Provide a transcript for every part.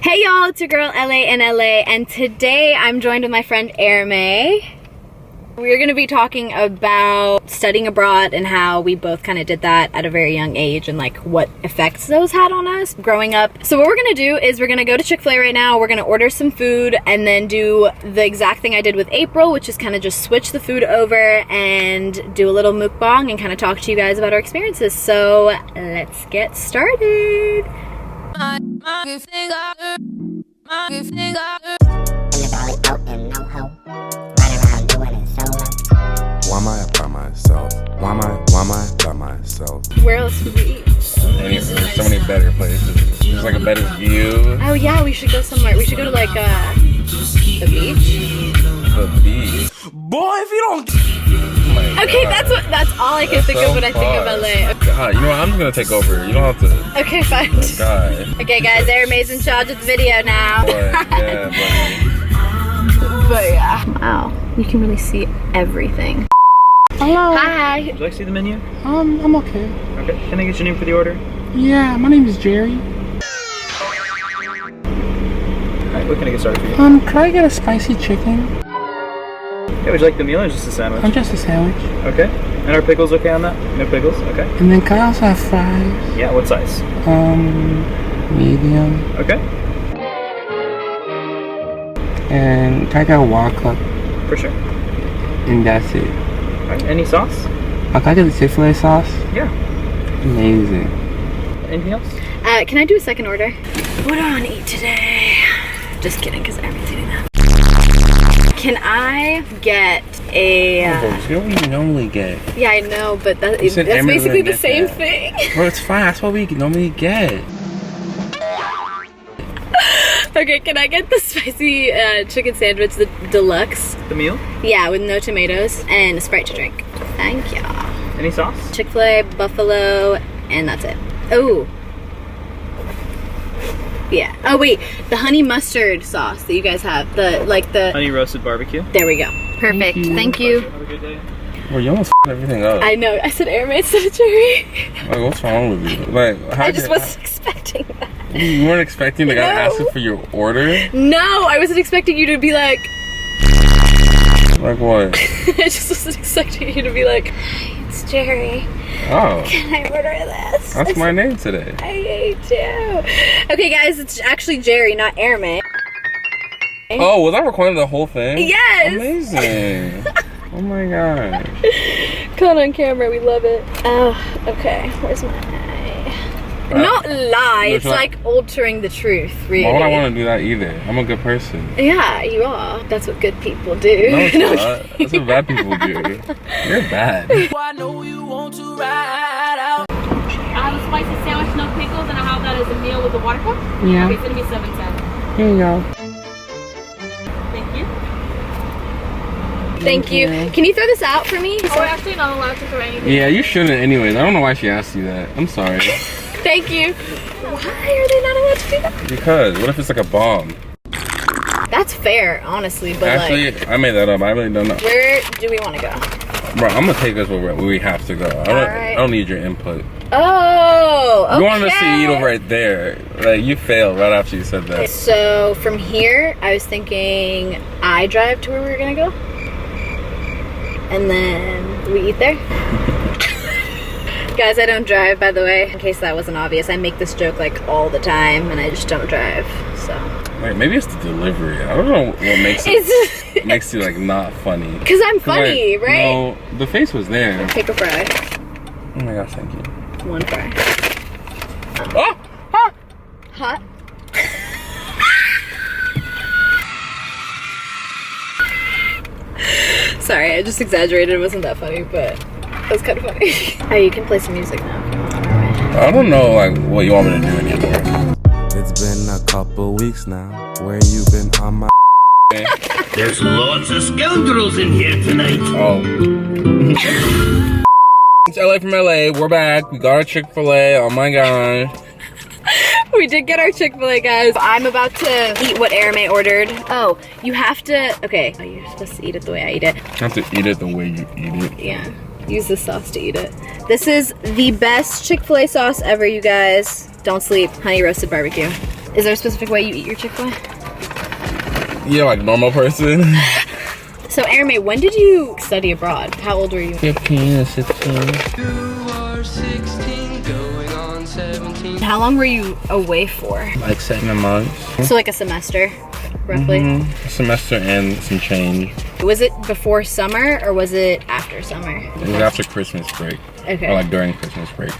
Hey y'all, it's your girl LA in LA, and today I'm joined with my friend Erame. We're gonna be talking about studying abroad and how we both kind of did that at a very young age and like what effects those had on us growing up. So what we're gonna do is we're gonna go to Chick-fil-A right now, we're gonna order some food and then do the exact thing I did with April, which is kind of just switch the food over and do a little mukbang and kind of talk to you guys about our experiences. So let's get started. Why am I by myself? Why am I by myself? Where else would we eat? There's so many better places. There's like a better view. Oh yeah, we should go somewhere. We should go to like the beach. The beach. Boy, if you don't. Oh okay, that's all I can think of when I think of LA. God, you know what? I'm just gonna take over. You don't have to. Okay, fine. God. Okay, guys, Erame's in charge of the video now. Boy, yeah, buddy. But yeah. Wow, you can really see everything. Hello. Hi. Would you like to see the menu? I'm okay. Okay. Can I get your name for the order? Yeah, my name is Jerry. Alright, what can I get started for you? Could I get a spicy chicken? Okay, would you like the meal or just a sandwich? Just a sandwich. Okay. And are pickles okay on that? No pickles? Okay. And then could I also have fries? Yeah, what size? Medium. Okay. And can I get a wok cup? For sure. And that's it. Alright, any sauce? Can I get the Chick-fil-A sauce? Yeah. Amazing. Anything else? Can I do a second order? What do I want to eat today? Just kidding, because Erame's eating that. Can I get a... You know what you normally get? Yeah, I know, but that's You said Emma basically the didn't same get thing. Bro, it's fine. That's what we normally get. Okay, can I get the spicy chicken sandwich, the deluxe? The meal? Yeah, with no tomatoes and a Sprite to drink. Thank ya. Any sauce? Chick-fil-A, buffalo, and that's it. Oh. Yeah. Oh wait, the honey mustard sauce that you guys have. The Honey roasted barbecue. There we go. Perfect. Thank you. Have a good day. Bro, you almost f***ed everything up. I know. I said Erame instead of Jerry. Like, what's wrong with you? Like, how I just wasn't expecting that. You weren't expecting the guy to ask you for your order? No, I wasn't expecting you to be like. Like what? I just wasn't expecting you to be like, "Hi, it's Jerry. Oh. Can I order this?" That's my name today. I hate you. Okay, guys, it's actually Jerry, not Erame. Oh, was I recording the whole thing? Yes. Amazing. Oh my god. Caught on camera, we love it. Oh, okay. Where's my not lie, it's like altering the truth, really. Why would I want to do that either? I'm a good person. Yeah, you are. That's what good people do. No, it's not. That's what bad people do. You're bad. I know you want to ride out. I have a spicy sandwich, no pickles, and I have that as a meal with a water cup. Yeah. It's gonna be $7.10. Here you go. Thank you. Thank you. Can you throw this out for me? Oh, we're actually not allowed to throw anything. Yeah, you shouldn't anyways. I don't know why she asked you that. I'm sorry. Thank you. Why are they not allowed to do that? Because, what if it's like a bomb? That's fair, honestly, but Actually, like, I made that up. I really don't know. where do we want to go? Bro, I'm gonna take us where we have to go. I don't need your input. Oh, okay. You wanted us to eat over right there. Like, you failed right after you said that. So from here, I was thinking I drive to where we were gonna go, and then we eat there. Guys, I don't drive, by the way, in case that wasn't obvious. I make this joke like all the time, and I just don't drive, so. Like, maybe it's the delivery. I don't know what makes it makes you like not funny. Cause I'm funny, like, right? No, the face was there. Take a fry. Oh my gosh, thank you. One fry. Oh! Huh! Hot. Sorry, I just exaggerated. It wasn't that funny, but that was kind of funny. Oh, you can play some music now. I don't know like what you want me to do anymore. It's been a couple weeks now. Where you been on my? There's lots of scoundrels in here tonight. Oh. It's LA from LA. We're back. We got our Chick-fil-A. Oh my god. We did get our Chick-fil-A, guys. I'm about to eat what Erame ordered. Oh, you have to, okay. Oh, you're supposed to eat it the way I eat it. You have to eat it the way you eat it. Yeah, use the sauce to eat it. This is the best Chick-fil-A sauce ever, you guys. Don't sleep, honey roasted barbecue. Is there a specific way you eat your Chick-fil-A? Yeah, like normal person. So Erame, when did you study abroad? How old were you? 15 or 16. How long were you away for? Like 7 months. So like a semester, roughly? A semester and some change. Was it before summer or was it after summer? It was after Christmas break. Okay. Or like during Christmas break.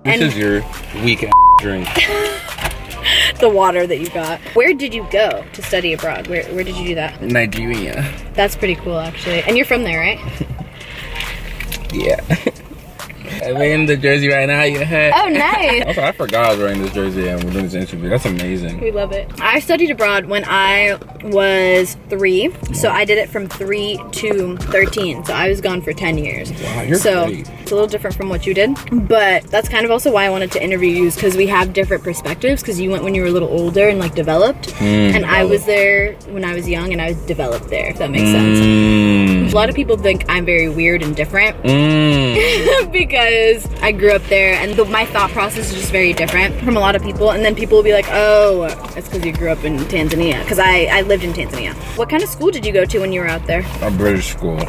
And- This is your weekend drink. The water that you got. Where did you go to study abroad? Where did you do that? Nigeria. That's pretty cool, actually. And you're from there, right? Yeah. I'm wearing the jersey right now. You had. Oh, nice. Also, I forgot I was wearing this jersey and we're doing this interview. That's amazing. We love it. I studied abroad when I was 3. So I did it from 3 to 13. So I was gone for 10 years. Wow, you're so great. It's a little different from what you did. But that's kind of also why I wanted to interview you, because we have different perspectives, because you went when you were a little older and like developed. And I was there when I was young and I was developed there, if that makes sense. A lot of people think I'm very weird and different because I grew up there and my thought process is just very different from a lot of people. And then people will be like, oh, it's because you grew up in Tanzania, because I lived in Tanzania. What kind of school did you go to when you were out there? A British school.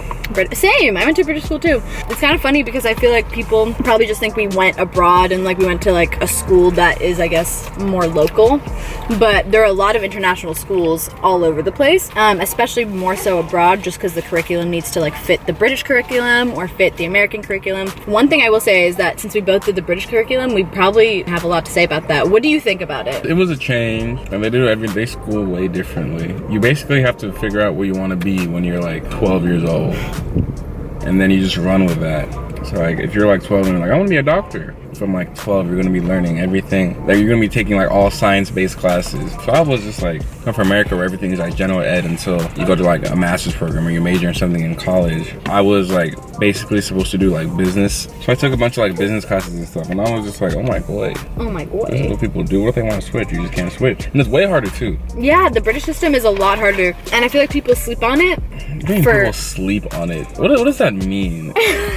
Same, I went to British school too. It's kind of funny because I feel like people probably just think we went abroad and like we went to like a school that is, I guess, more local. But there are a lot of international schools all over the place, especially more so abroad, just because the curriculum needs to like fit the British curriculum or fit the American curriculum. One thing I will say is that since we both did the British curriculum, we probably have a lot to say about that. What do you think about it? It was a change, and they school way differently. You basically have to figure out what you want to be when you're like 12 years old, and then you just run with that. So like if you're like 12 and you're like, I want to be a doctor. From like 12, you're going to be learning everything. Like you're going to be taking like all science-based classes. So I was just like, come from America where everything is like general ed until you go to like a master's program or you major in something in college. I was like basically supposed to do like business. So I took a bunch of like business classes and stuff. And I was just like, oh my God. Oh my God. This is what people do. What if they want to switch? You just can't switch. And it's way harder too. Yeah, the British system is a lot harder. And I feel like people sleep on it. People sleep on it. What does that mean?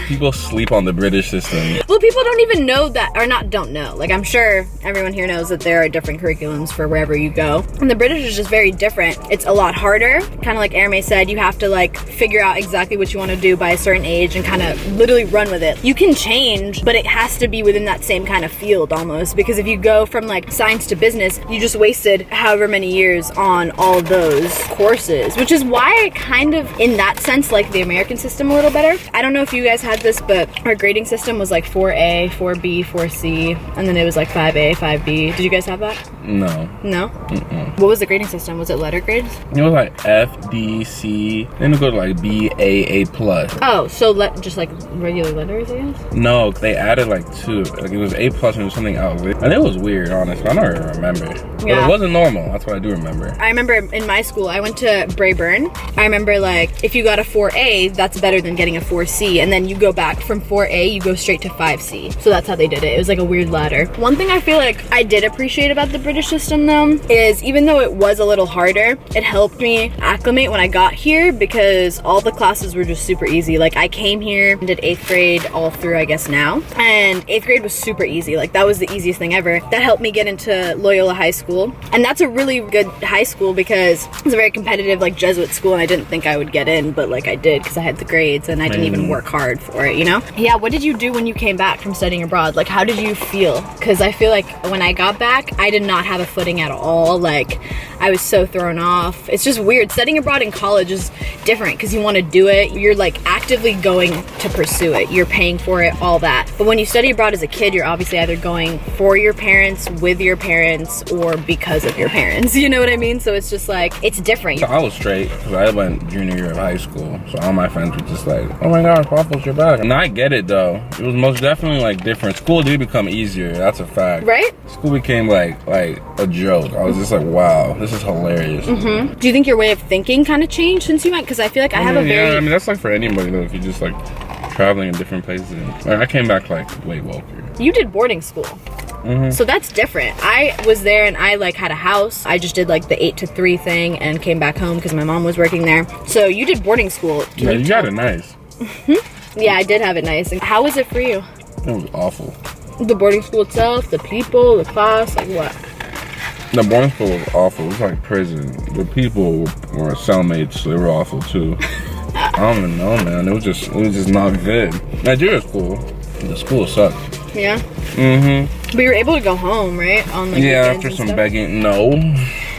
People sleep on the British system. Well, people don't even know that, or don't know. Like, I'm sure everyone here knows that there are different curriculums for wherever you go. And the British is just very different. It's a lot harder. Kind of like Erame said, you have to like figure out exactly what you want to do by a certain age and kind of literally run with it. You can change, but it has to be within that same kind of field almost, because if you go from like science to business, you just wasted however many years on all those courses, which is why I kind of, in that sense, like the American system a little better. I don't know if you guys had this, but our grading system was like 4A, 4B, 4C, and then it was like 5A, 5B. Did you guys have that? No. No? What was the grading system? Was it letter grades? It was like F, D, C, then it go to like B, A, A+. Oh, so just like regular letters, I guess? No, they added like 2. Like it was A+ and it was something else. And it was weird, honestly. I don't even remember. But Yeah. it wasn't normal. That's what I do remember. I remember in my school, I went to Brayburn. I remember like, if you got a 4A, that's better than getting a 4C. And then you go back from 4A, you go straight to 5C. So that's how they did it. It was like a weird ladder. One thing I feel like I did appreciate about the British system though, is even though it was a little harder, it helped me acclimate when I got here because all the classes were just super easy. Like I came here and did 8th grade all through, I guess now. And 8th grade was super easy. Like that was the easiest thing ever. That helped me get into Loyola High School. And that's a really good high school because it's a very competitive like Jesuit school and I didn't think I would get in, but like I did because I had the grades and I didn't even work hard for it, you know? Yeah, what did you do when you came back from studying abroad? Like how did you feel? Because I feel like when I got back, I did not have a footing at all. Like I was so thrown off. It's just weird. Studying abroad in college is different because you want to do it. You're like actively going to pursue it. You're paying for it, all that. But when you study abroad as a kid, you're obviously either going for your parents, with your parents, or because of your parents. You know what I mean? So it's just like, it's different. So I was straight because I went junior year of high school. So all my friends were just like, oh my gosh, Waffles, you're back. And I get it though. It was most definitely like different. School did become easier. That's a fact. Right? School became like a joke. I was just like, wow, this is hilarious. Do you think your way of thinking kind of changed since you went? Because I feel like I have a very... Yeah, I mean, that's like for anybody though, if you just like traveling in different places. Like, I came back like way woker. You did boarding school. So that's different. I was there and I like had a house. I just did like the 8 to 3 thing and came back home because my mom was working there. So you did boarding school. Yeah, you got it nice. Yeah, I did have it nice. And how was it for you? It was awful. The boarding school itself, the people, the class, like what? The boarding school was awful. It was like prison. The people were cellmates. They were awful too. I don't even know, man. It was just not good. Nigeria's cool. The school sucked. Yeah. Mm-hmm. But you were able to go home, right? On like Yeah, weekends after and some stuff? begging. No.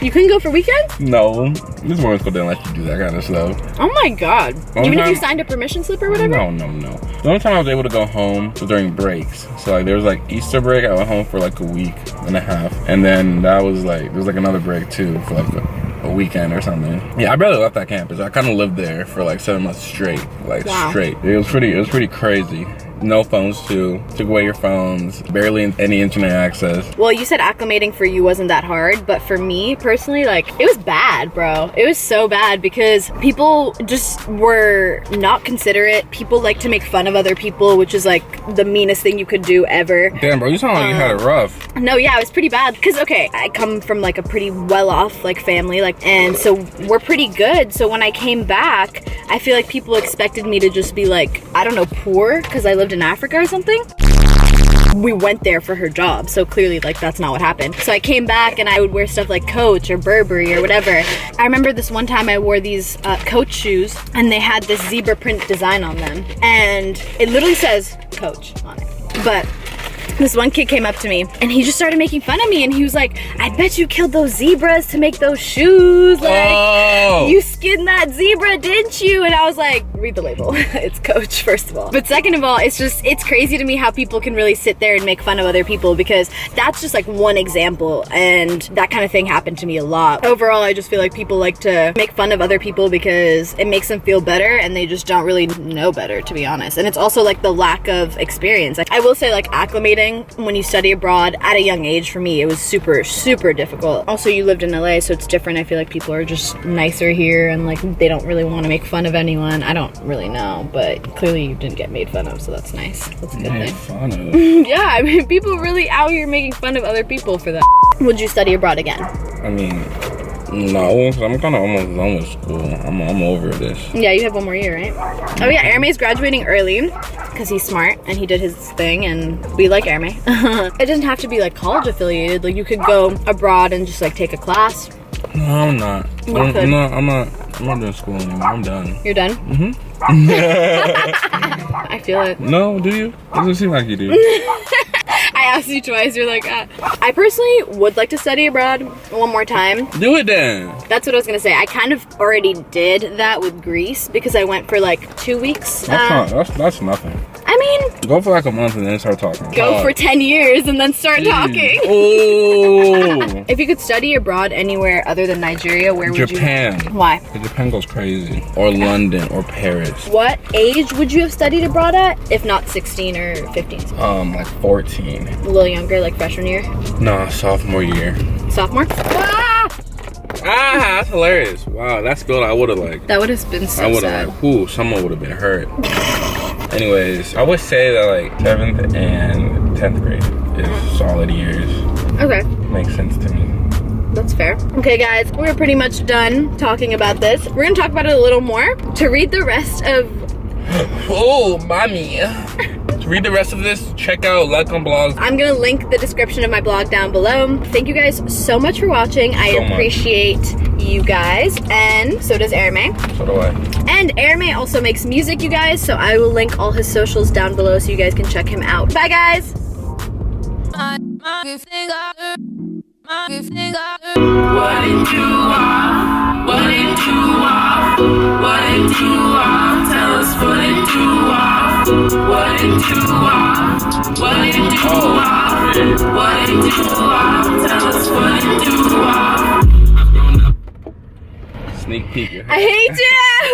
You couldn't go for weekends? No. This boarding school didn't let you do that kind of stuff. Oh my god. Only Even if you time- signed a permission slip or whatever? No. The only time I was able to go home was during breaks. So like there was like Easter break, I went home for like a week and a half. And then that was like, there was like another break too for like a weekend or something. Yeah, I barely left that campus. I kind of lived there for like 7 months straight. Like straight. It was pretty crazy. No phones too. Took away your phones. Barely any internet access. Well, you said acclimating for you wasn't that hard, but for me personally, like, it was bad, bro. It was so bad because people just were not considerate. People like to make fun of other people, which is like the meanest thing you could do ever. Damn, bro, you sound like you had it rough. No, yeah, it was pretty bad. Cause okay, I come from like a pretty well-off like family, like, and so we're pretty good. So when I came back, I feel like people expected me to just be like, I don't know, poor, cause I lived in Africa or something. We went there for her job, so clearly like that's not what happened. So I came back and I would wear stuff like Coach or Burberry or whatever. I remember this one time I wore these Coach shoes and they had this zebra print design on them and it literally says Coach on it. But this one kid came up to me and he just started making fun of me and he was like, I bet you killed those zebras to make those shoes. Like, you skinned that zebra, didn't you? And I was like, read the label. It's Coach, first of all. But second of all, it's crazy to me how people can really sit there and make fun of other people because that's just like one example and that kind of thing happened to me a lot. Overall, I just feel like people like to make fun of other people because it makes them feel better and they just don't really know better, to be honest. And it's also like the lack of experience. Like, I will say like acclimating when you study abroad at a young age, for me, it was super difficult. Also, you lived in LA, so it's different. I feel like people are just nicer here and like they don't really want to make fun of anyone. I don't really know, but clearly you didn't get made fun of, so that's nice. That's a good Made thing. fun of. Yeah, I mean, people really out here making fun of other people for that. Would you study abroad again? I mean, no, 'cause I'm kind of almost done with school. I'm over this. Yeah, you have one more year, right? Oh yeah, Arame's graduating early because he's smart and he did his thing and we like Arame. It doesn't have to be like college affiliated. Like you could go abroad and just like take a class. No, I'm not. I'm not doing school anymore. I'm done. You're done? Mm-hmm. I feel it. No, do you? It doesn't seem like you do. I asked you twice, you're like, I personally would like to study abroad one more time. Do it then. That's what I was gonna say. I kind of already did that with Greece because I went for like 2 weeks. That's nothing. I mean, Go for like a month and then start talking. go for 10 years and then start talking. Oh. If you could study abroad anywhere other than Nigeria, where would you? Japan. Why? Japan goes crazy. Or London or Paris. What age would you have studied abroad at? If not 16 or 15? Like 14. A little younger, like freshman year? Nah, sophomore year. Sophomore? Ah! That's hilarious. Wow, that's good. I would have like. That would have been so I would sad. have like, someone would have been hurt. Anyways, I would say that like 7th and 10th grade is solid years. Okay. Makes sense to me. That's fair. Okay guys, we're pretty much done talking about this. We're gonna talk about it a little more. To read the rest of... Oh, mommy. To read the rest of this, check out Lekem blogs. I'm gonna link the description of my blog down below. Thank you guys so much for watching. I appreciate you guys, and so does Erame. So do I. And Erame also makes music, you guys, so I will link all his socials down below so you guys can check him out. Bye guys! Sneak peek. I hate you!